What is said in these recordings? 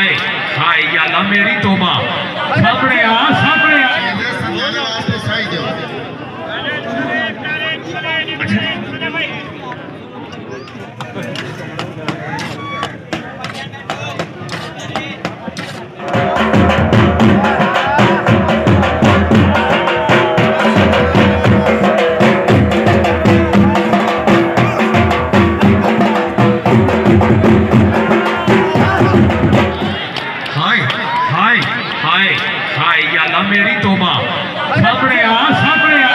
हाय हाय याला मेरी तोबा सामने आ सामने आ मेरी तोबा सामने आ सामने आ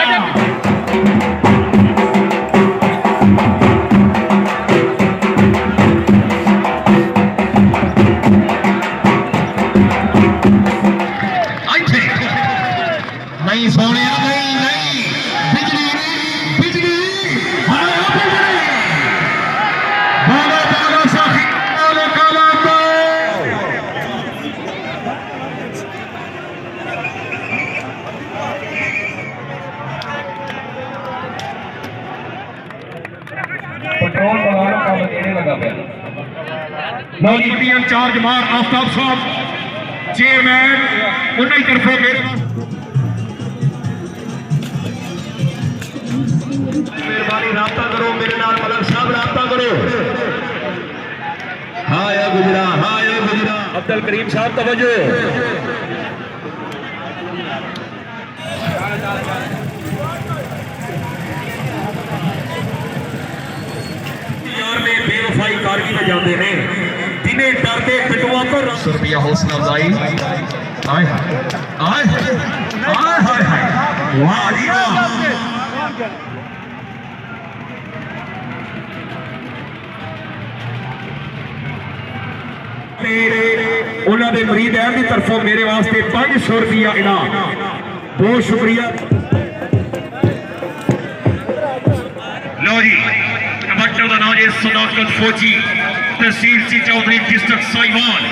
नहीं सोने नहीं नहीं बिजली बिजली बागा बागा साखी पेट्रोल वाला काम देने लगा पे मौजूदी इंचार्ज मार आफ्ताब साहब चेयरमैन उन्हीं तरफों मेरे मेहरबानी राब्ता करो मेरे नाल मलक साहब राब्ता करो हाँ या गुजरा अब्दुल करीम साहब तवज्जो में बेवफाई कारगी में जाते हैं दिने डरते पिटवा तो रुपया हौसला अफजाई आए आए आए हाय हाय वाली उन्होंने मरीद है की तरफों मेरे वास्ते 500 रुपया इनाम बहुत शुक्रिया लो जी कबड्डी का नाम है सदाकत फौजी तहसील सी चौधरी डिस्ट्रिक्ट साहिवाल